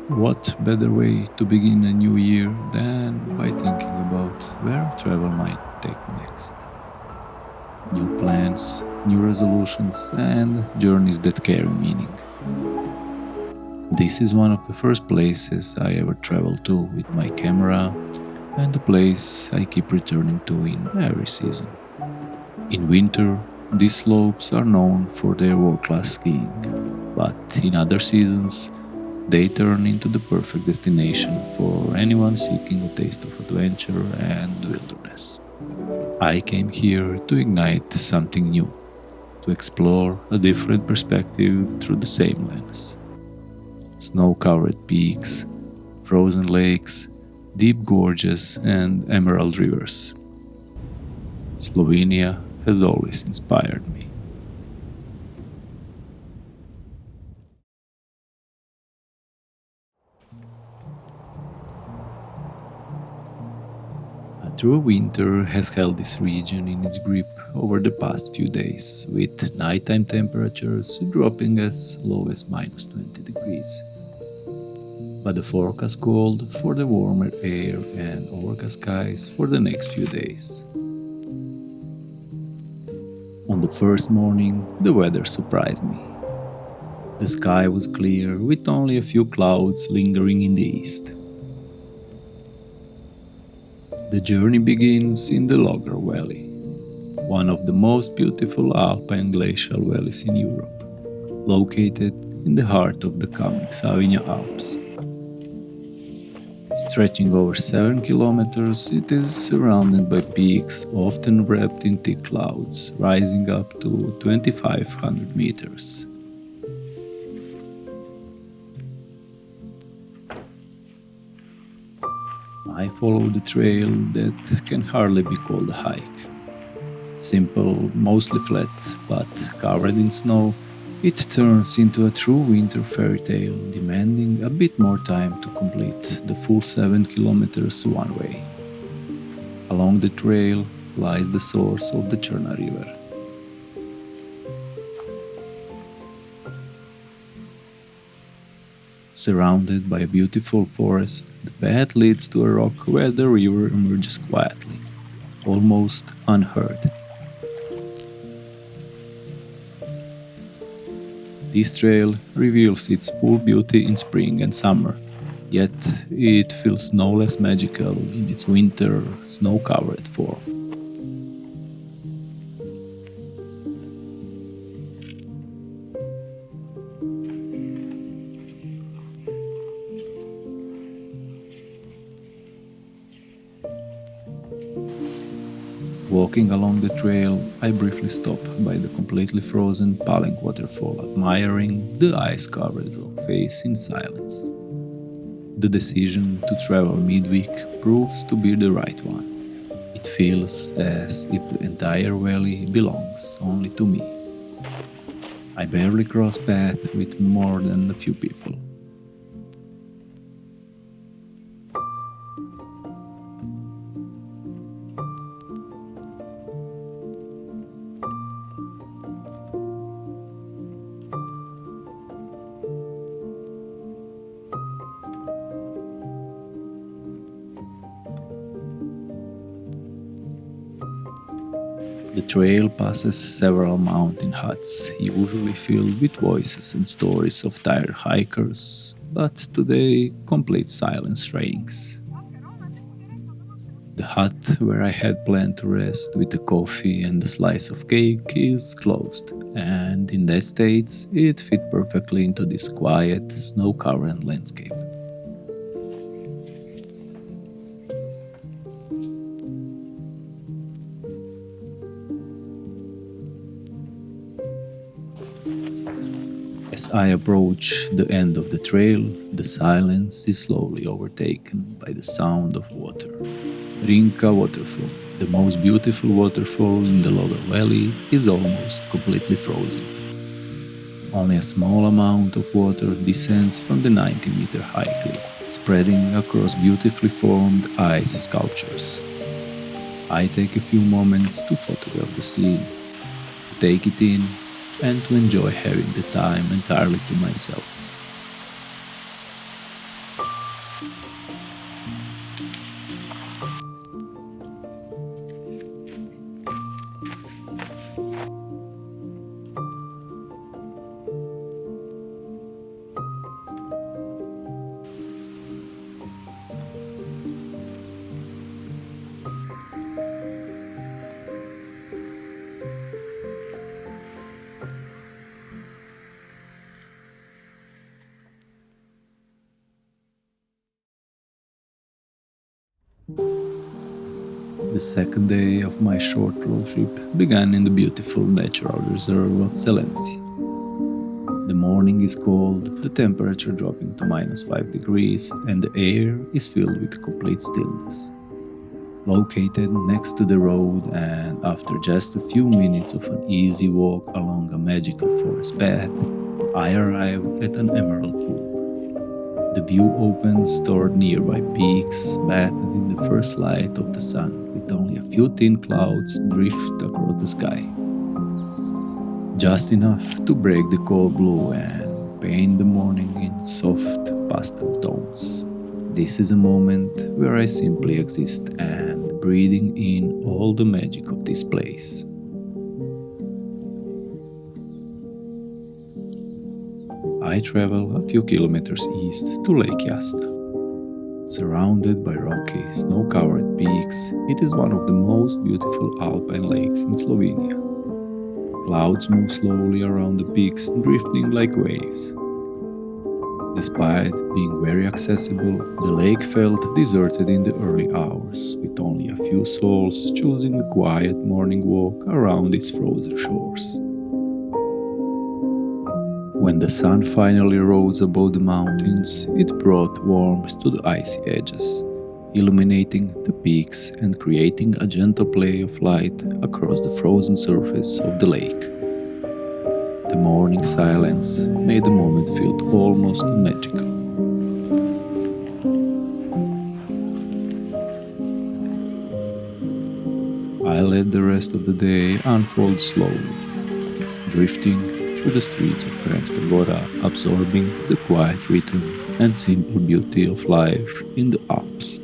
What better way to begin a new year than by thinking about where travel might take me next? New plans, new resolutions, and journeys that carry meaning. This is one of the first places I ever traveled to with my camera, and the place I keep returning to in every season. In winter, these slopes are known for their world-class skiing, but in other seasons, they turn into the perfect destination for anyone seeking a taste of adventure and wilderness. I came here to ignite something new, to explore a different perspective through the same lens. Snow-covered peaks, frozen lakes, deep gorges, and emerald rivers. Slovenia has always inspired me. A true winter has held this region in its grip over the past few days, with nighttime temperatures dropping as low as minus 20 degrees. But the forecast called for the warmer air and overcast skies for the next few days. On the first morning, the weather surprised me. The sky was clear with only a few clouds lingering in the east. The journey begins in the Logar Valley, one of the most beautiful alpine glacial valleys in Europe, located in the heart of the coming Slovenian Alps. Stretching over 7 kilometers, it is surrounded by peaks often wrapped in thick clouds, rising up to 2,500 meters. I follow the trail that can hardly be called a hike. Simple, mostly flat, but covered in snow, it turns into a true winter fairy tale, demanding a bit more time to complete the full 7 kilometers one way. Along the trail lies the source of the Cherna River. Surrounded by a beautiful forest, the path leads to a rock where the river emerges quietly, almost unheard. This trail reveals its full beauty in spring and summer, yet it feels no less magical in its winter, snow-covered form. Walking along the trail, I briefly stop by the completely frozen Palink waterfall, admiring the ice-covered rock face in silence. The decision to travel midweek proves to be the right one. It feels as if the entire valley belongs only to me. I barely cross paths with more than a few people. The trail passes several mountain huts, usually filled with voices and stories of tired hikers, but today complete silence reigns. The hut where I had planned to rest with a coffee and a slice of cake is closed, and in that state it fit perfectly into this quiet, snow-covered landscape. As I approach the end of the trail, the silence is slowly overtaken by the sound of water. Rinka Waterfall, the most beautiful waterfall in the Logar Valley, is almost completely frozen. Only a small amount of water descends from the 90-meter high cliff, spreading across beautifully formed ice sculptures. I take a few moments to photograph the scene, to take it in, and to enjoy having the time entirely to myself. The second day of my short road trip began in the beautiful natural reserve of Senci. The morning is cold, the temperature dropping to -5 degrees, and the air is filled with complete stillness. Located next to the road, and after just a few minutes of an easy walk along a magical forest path, I arrived at an emerald pool. The view opens toward nearby peaks, bathed in the first light of the sun, with only a few thin clouds drift across the sky. Just enough to break the cold blue and paint the morning in soft pastel tones. This is a moment where I simply exist and breathing in all the magic of this place. I travel a few kilometers east to Lake Yasta. Surrounded by rocky, snow-covered peaks, it is one of the most beautiful alpine lakes in Slovenia. Clouds move slowly around the peaks, drifting like waves. Despite being very accessible, the lake felt deserted in the early hours, with only a few souls choosing a quiet morning walk around its frozen shores. When the sun finally rose above the mountains, it brought warmth to the icy edges, illuminating the peaks and creating a gentle play of light across the frozen surface of the lake. The morning silence made the moment feel almost magical. I let the rest of the day unfold slowly, drifting through the streets of Kranjska Gora, absorbing the quiet rhythm and simple beauty of life in the Alps.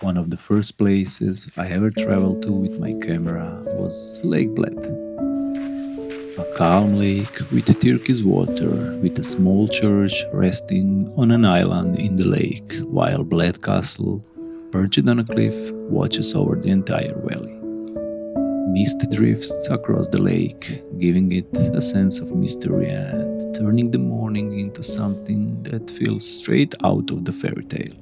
One of the first places I ever traveled to with my camera was Lake Bled. A calm lake with turquoise water, with a small church resting on an island in the lake, while Bled Castle, perched on a cliff, watches over the entire valley. Mist drifts across the lake, giving it a sense of mystery and turning the morning into something that feels straight out of the fairy tale.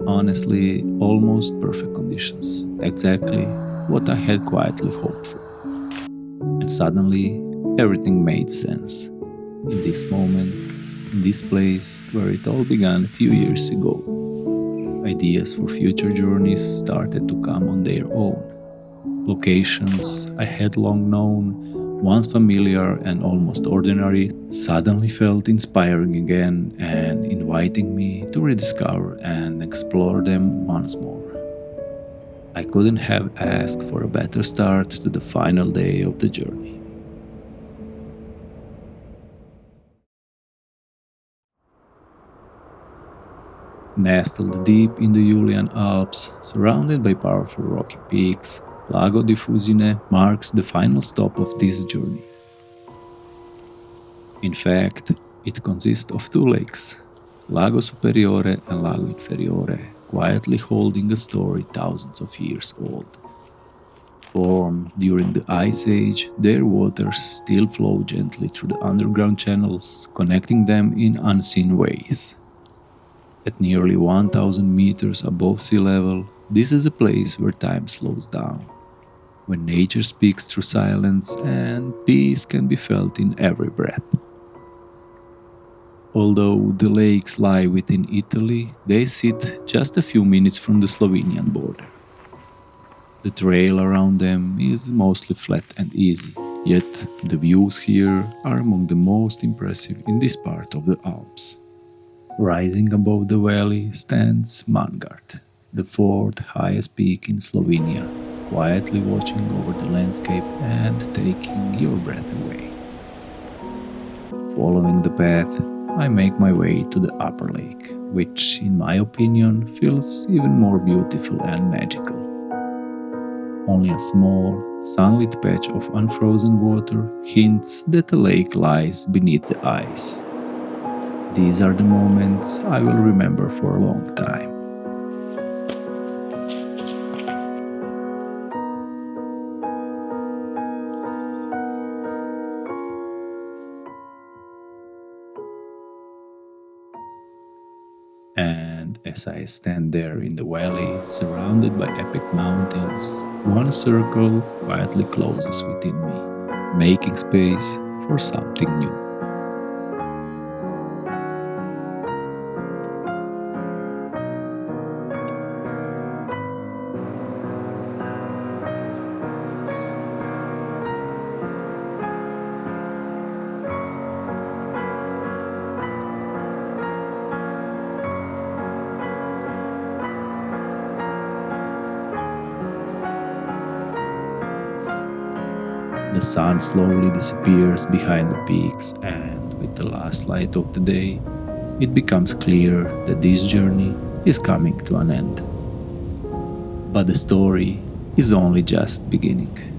Honestly, almost perfect conditions, exactly what I had quietly hoped for. And suddenly, everything made sense. In this moment, in this place where it all began a few years ago, ideas for future journeys started to come on their own. Locations I had long known, once familiar and almost ordinary, suddenly felt inspiring again and inviting me to rediscover and explore them once more. I couldn't have asked for a better start to the final day of the journey. Nestled deep in the Julian Alps, surrounded by powerful rocky peaks, Lago di Fusine marks the final stop of this journey. In fact, it consists of two lakes, Lago Superiore and Lago Inferiore, quietly holding a story thousands of years old. Formed during the Ice Age, their waters still flow gently through the underground channels, connecting them in unseen ways. At nearly 1000 meters above sea level, this is a place where time slows down, when nature speaks through silence and peace can be felt in every breath. Although the lakes lie within Italy, they sit just a few minutes from the Slovenian border. The trail around them is mostly flat and easy, yet the views here are among the most impressive in this part of the Alps. Rising above the valley stands Mangard, the fourth highest peak in Slovenia, quietly watching over the landscape and taking your breath away. Following the path, I make my way to the upper lake, which, in my opinion, feels even more beautiful and magical. Only a small, sunlit patch of unfrozen water hints that the lake lies beneath the ice. These are the moments I will remember for a long time. And as I stand there in the valley, surrounded by epic mountains, one circle quietly closes within me, making space for something new. The sun slowly disappears behind the peaks, and with the last light of the day, it becomes clear that this journey is coming to an end. But the story is only just beginning.